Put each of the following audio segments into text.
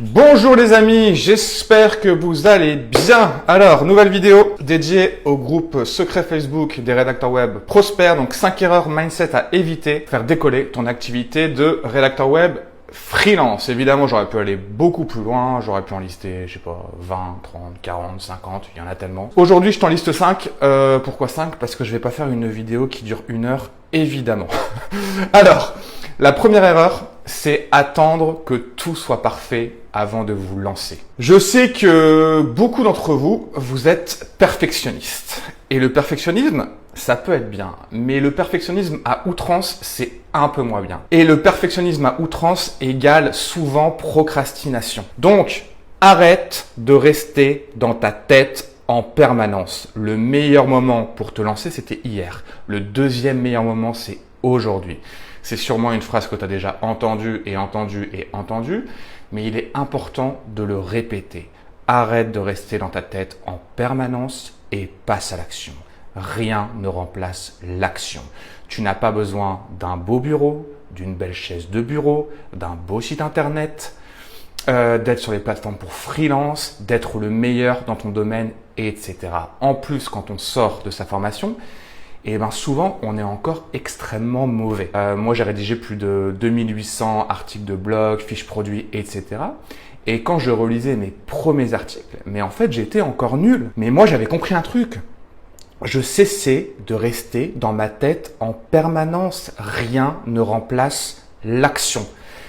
Bonjour les amis, j'espère que vous allez bien. Alors, nouvelle vidéo dédiée au groupe secret Facebook des rédacteurs web prospères. Donc 5 erreurs mindset à éviter pour faire décoller ton activité de rédacteur web freelance. Évidemment, j'aurais pu aller beaucoup plus loin, j'aurais pu en lister, je sais pas, 20, 30, 40, 50, il y en a tellement. Aujourd'hui, je t'en liste 5. Pourquoi 5? Parce que je vais pas faire une vidéo qui dure 1 heure, évidemment. Alors, la première erreur, c'est attendre que tout soit parfait avant de vous lancer. Je sais que beaucoup d'entre vous, vous êtes perfectionnistes. Et le perfectionnisme, ça peut être bien. Mais le perfectionnisme à outrance, c'est un peu moins bien. Et le perfectionnisme à outrance égale souvent procrastination. Donc, arrête de rester dans ta tête en permanence. Le meilleur moment pour te lancer, c'était hier. Le deuxième meilleur moment, c'est aujourd'hui. C'est sûrement une phrase que tu as déjà entendue et entendue et entendue, mais il est important de le répéter. Arrête de rester dans ta tête en permanence et passe à l'action. Rien ne remplace l'action. Tu n'as pas besoin d'un beau bureau, d'une belle chaise de bureau, d'un beau site internet, d'être sur les plateformes pour freelance, d'être le meilleur dans ton domaine, etc. En plus, quand on sort de sa formation, et bien souvent, on est encore extrêmement mauvais. Moi, j'ai rédigé plus de 2800 articles de blog, fiches produits, etc. Et quand je relisais mes premiers articles, mais en fait, j'étais encore nul. Mais moi, j'avais compris un truc. Je cessais de rester dans ma tête en permanence. Rien ne remplace l'action.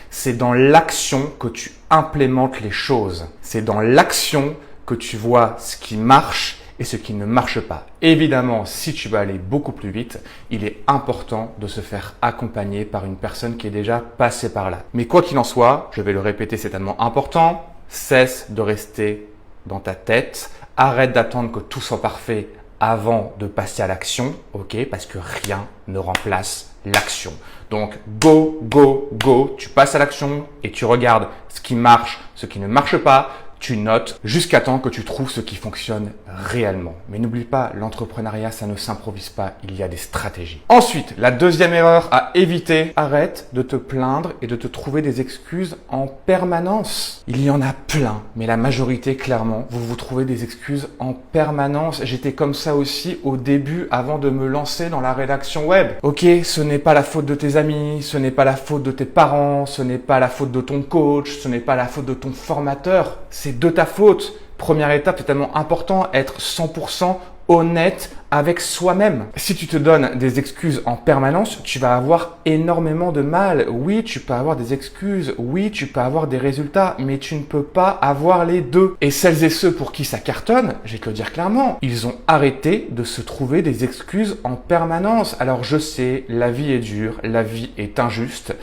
C'est dans l'action que tu implémentes les choses. C'est dans l'action que tu vois ce qui marche et ce qui ne marche pas. Évidemment, si tu veux aller beaucoup plus vite, il est important de se faire accompagner par une personne qui est déjà passée par là. Mais quoi qu'il en soit, je vais le répéter, c'est tellement important, cesse de rester dans ta tête, arrête d'attendre que tout soit parfait avant de passer à l'action, ok? Parce que rien ne remplace l'action. Donc, go, go, go, tu passes à l'action et tu regardes ce qui marche, ce qui ne marche pas, tu notes jusqu'à temps que tu trouves ce qui fonctionne réellement. Mais n'oublie pas, l'entrepreneuriat, ça ne s'improvise pas, il y a des stratégies. Ensuite, la deuxième erreur à éviter, arrête de te plaindre et de te trouver des excuses en permanence. Il y en a plein, mais la majorité, clairement, vous vous trouvez des excuses en permanence. J'étais comme ça aussi au début, avant de me lancer dans la rédaction web. Ok, ce n'est pas la faute de tes amis, ce n'est pas la faute de tes parents, ce n'est pas la faute de ton coach, ce n'est pas la faute de ton formateur. C'est de ta faute. Première étape, c'est tellement important, être 100% honnête avec soi-même. Si tu te donnes des excuses en permanence, tu vas avoir énormément de mal. Oui, tu peux avoir des excuses. Oui, tu peux avoir des résultats, mais tu ne peux pas avoir les deux. Et celles et ceux pour qui ça cartonne, je vais te le dire clairement, ils ont arrêté de se trouver des excuses en permanence. Alors je sais, la vie est dure, la vie est injuste.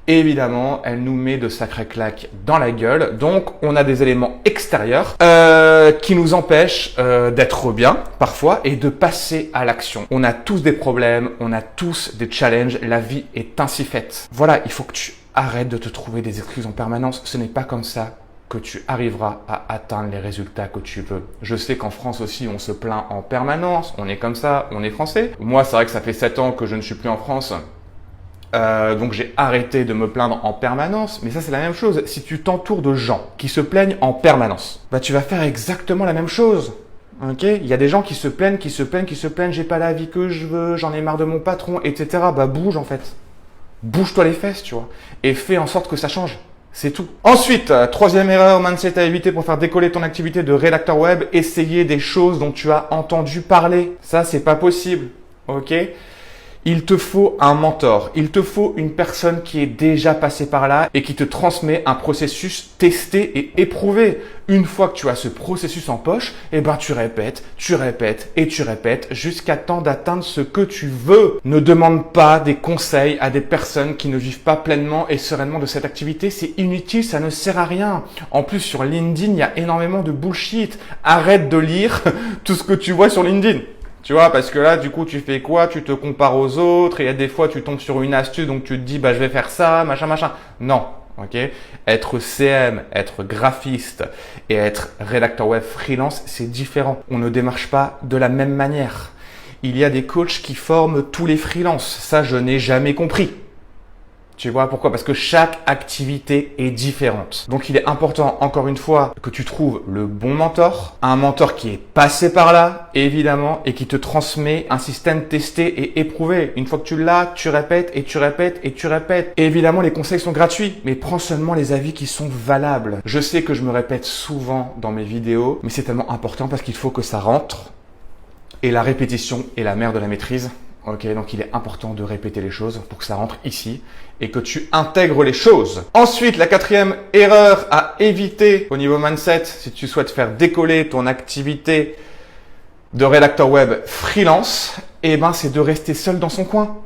Évidemment, elle nous met de sacrées claques dans la gueule. Donc, on a des éléments extérieurs qui nous empêchent d'être bien parfois et de passer à l'action. On a tous des problèmes, on a tous des challenges. La vie est ainsi faite. Voilà, il faut que tu arrêtes de te trouver des excuses en permanence. Ce n'est pas comme ça que tu arriveras à atteindre les résultats que tu veux. Je sais qu'en France aussi, on se plaint en permanence. On est comme ça, on est français. Moi, c'est vrai que ça fait 7 ans que je ne suis plus en France. Donc j'ai arrêté de me plaindre en permanence, mais ça c'est la même chose. Si tu t'entoures de gens qui se plaignent en permanence, bah tu vas faire exactement la même chose. Ok? Il y a des gens qui se plaignent, j'ai pas la vie que je veux, j'en ai marre de mon patron, etc. Bah bouge en fait. Bouge-toi les fesses, tu vois. Et fais en sorte que ça change. C'est tout. Ensuite, troisième erreur, mindset à éviter pour faire décoller ton activité de rédacteur web, essayer des choses dont tu as entendu parler. Ça, c'est pas possible. Ok? Il te faut un mentor, il te faut une personne qui est déjà passée par là et qui te transmet un processus testé et éprouvé. Une fois que tu as ce processus en poche, eh ben tu répètes jusqu'à temps d'atteindre ce que tu veux. Ne demande pas des conseils à des personnes qui ne vivent pas pleinement et sereinement de cette activité. C'est inutile, ça ne sert à rien. En plus, sur LinkedIn, il y a énormément de bullshit. Arrête de lire tout ce que tu vois sur LinkedIn. Tu vois, parce que là, du coup, tu fais quoi? Tu te compares aux autres et il y a des fois, tu tombes sur une astuce, donc tu te dis, bah, je vais faire ça, machin, machin. Non, ok? Être CM, être graphiste et être rédacteur web freelance, c'est différent. On ne démarche pas de la même manière. Il y a des coachs qui forment tous les freelances. Ça, je n'ai jamais compris. Tu vois pourquoi? Parce que chaque activité est différente. Donc il est important, encore une fois, que tu trouves le bon mentor, un mentor qui est passé par là, évidemment, et qui te transmet un système testé et éprouvé. Une fois que tu l'as, tu répètes et tu répètes et tu répètes. Et évidemment, les conseils sont gratuits, mais prends seulement les avis qui sont valables. Je sais que je me répète souvent dans mes vidéos, mais c'est tellement important parce qu'il faut que ça rentre. Et la répétition est la mère de la maîtrise. Ok, donc il est important de répéter les choses pour que ça rentre ici et que tu intègres les choses. Ensuite, la quatrième erreur à éviter au niveau mindset, si tu souhaites faire décoller ton activité de rédacteur web freelance, c'est de rester seul dans son coin.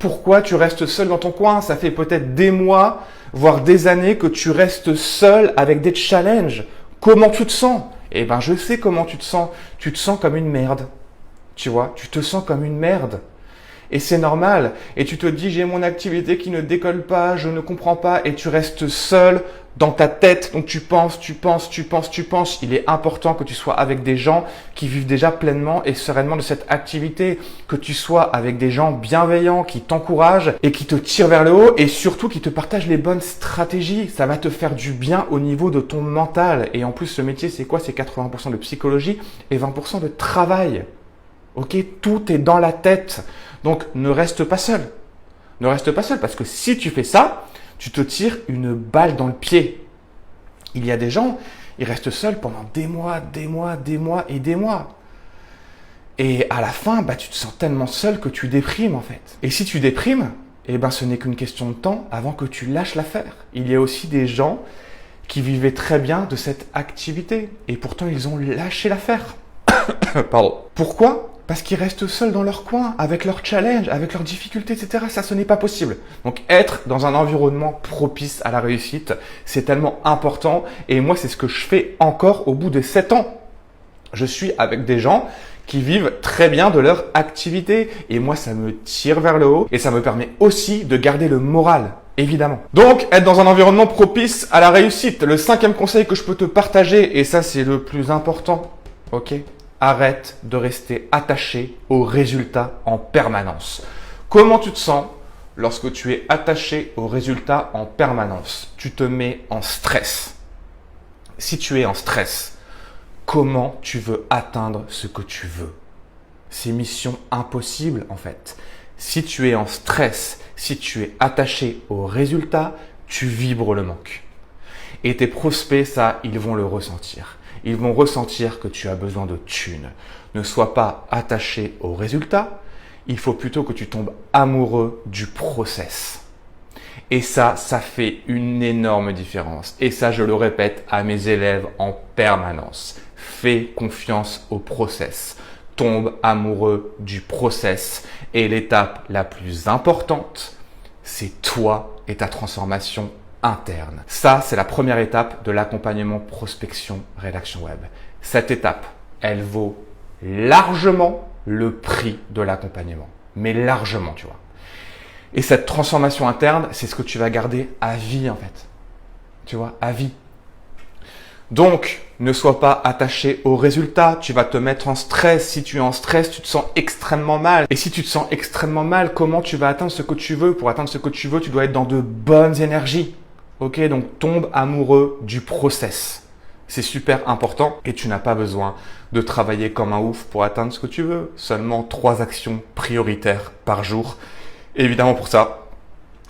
Pourquoi tu restes seul dans ton coin? Ça fait peut-être des mois, voire des années que tu restes seul avec des challenges. Comment tu te sens? Je sais comment tu te sens. Tu te sens comme une merde. Tu vois, tu te sens comme une merde. Et c'est normal. Et tu te dis, j'ai mon activité qui ne décolle pas, je ne comprends pas. Et tu restes seul dans ta tête. Donc tu penses. Il est important que tu sois avec des gens qui vivent déjà pleinement et sereinement de cette activité. Que tu sois avec des gens bienveillants qui t'encouragent et qui te tirent vers le haut. Et surtout qui te partagent les bonnes stratégies. Ça va te faire du bien au niveau de ton mental. Et en plus, ce métier, c'est quoi? C'est 80% de psychologie et 20% de travail. Ok, tout est dans la tête. Donc, ne reste pas seul. Ne reste pas seul parce que si tu fais ça, tu te tires une balle dans le pied. Il y a des gens, ils restent seuls pendant des mois. Et à la fin, tu te sens tellement seul que tu déprimes en fait. Et si tu déprimes, ce n'est qu'une question de temps avant que tu lâches l'affaire. Il y a aussi des gens qui vivaient très bien de cette activité et pourtant ils ont lâché l'affaire. Pardon. Pourquoi? Parce qu'ils restent seuls dans leur coin, avec leurs challenges, avec leurs difficultés, etc. Ça, ce n'est pas possible. Donc, être dans un environnement propice à la réussite, c'est tellement important. Et moi, c'est ce que je fais encore au bout de 7 ans. Je suis avec des gens qui vivent très bien de leur activité. Et moi, ça me tire vers le haut et ça me permet aussi de garder le moral. Évidemment. Donc, être dans un environnement propice à la réussite. Le 5e conseil que je peux te partager, et ça, c'est le plus important, ok? Arrête de rester attaché aux résultats en permanence. Comment tu te sens lorsque tu es attaché aux résultats en permanence? Tu te mets en stress. Si tu es en stress, comment tu veux atteindre ce que tu veux? C'est mission impossible en fait. Si tu es en stress, si tu es attaché aux résultats, tu vibres le manque. Et tes prospects, ça, ils vont le ressentir. Ils vont ressentir que tu as besoin de thunes. Ne sois pas attaché aux résultats. Il faut plutôt que tu tombes amoureux du process. Et ça fait une énorme différence. Et ça, je le répète à mes élèves en permanence. Fais confiance au process. Tombe amoureux du process. Et l'étape la plus importante, c'est toi et ta transformation interne. Ça, c'est la première étape de l'accompagnement prospection rédaction web. Cette étape, elle vaut largement le prix de l'accompagnement. Mais largement, tu vois. Et cette transformation interne, c'est ce que tu vas garder à vie en fait. Tu vois, à vie. Donc, ne sois pas attaché aux résultats. Tu vas te mettre en stress. Si tu es en stress, tu te sens extrêmement mal. Et si tu te sens extrêmement mal, comment tu vas atteindre ce que tu veux? Pour atteindre ce que tu veux, tu dois être dans de bonnes énergies. Ok, donc tombe amoureux du process. C'est super important et tu n'as pas besoin de travailler comme un ouf pour atteindre ce que tu veux. Seulement 3 actions prioritaires par jour. Et évidemment pour ça,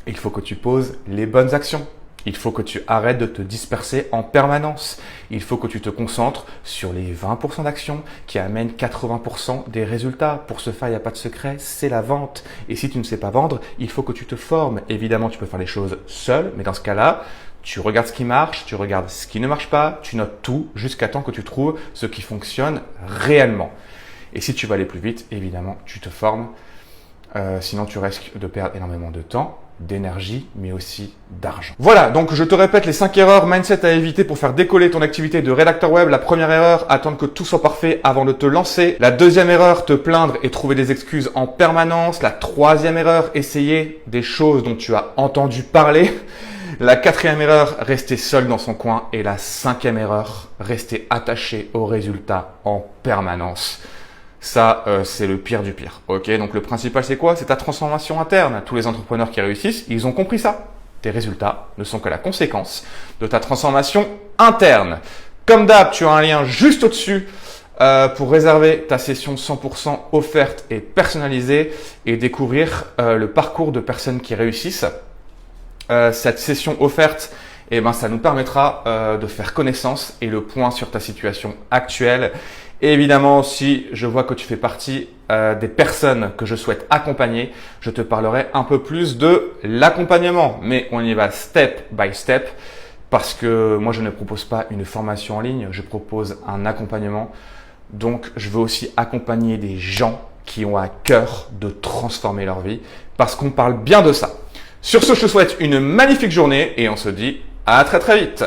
il faut que tu poses les bonnes actions. Il faut que tu arrêtes de te disperser en permanence. Il faut que tu te concentres sur les 20% d'actions qui amènent 80% des résultats. Pour ce faire, il n'y a pas de secret, c'est la vente. Et si tu ne sais pas vendre, il faut que tu te formes. Évidemment, tu peux faire les choses seul, mais dans ce cas-là, tu regardes ce qui marche, tu regardes ce qui ne marche pas, tu notes tout jusqu'à temps que tu trouves ce qui fonctionne réellement. Et si tu veux aller plus vite, évidemment, tu te formes. Sinon, tu risques de perdre énormément de temps, d'énergie, mais aussi d'argent. Voilà, donc je te répète les 5 erreurs mindset à éviter pour faire décoller ton activité de rédacteur web. La première erreur, attendre que tout soit parfait avant de te lancer. La deuxième erreur, te plaindre et trouver des excuses en permanence. La troisième erreur, essayer des choses dont tu as entendu parler. La quatrième erreur, rester seul dans son coin. Et la cinquième erreur, rester attaché aux résultats en permanence. Ça, c'est le pire du pire. Ok, donc le principal, c'est quoi? C'est ta transformation interne. Tous les entrepreneurs qui réussissent, ils ont compris ça. Tes résultats ne sont que la conséquence de ta transformation interne. Comme d'hab, tu as un lien juste au-dessus pour réserver ta session 100% offerte et personnalisée et découvrir le parcours de personnes qui réussissent. Cette session offerte, ça nous permettra de faire connaissance et le point sur ta situation actuelle. Et évidemment, si je vois que tu fais partie des personnes que je souhaite accompagner, je te parlerai un peu plus de l'accompagnement. Mais on y va step by step parce que moi, je ne propose pas une formation en ligne, je propose un accompagnement. Donc, je veux aussi accompagner des gens qui ont à cœur de transformer leur vie parce qu'on parle bien de ça. Sur ce, je te souhaite une magnifique journée et on se dit à très très vite.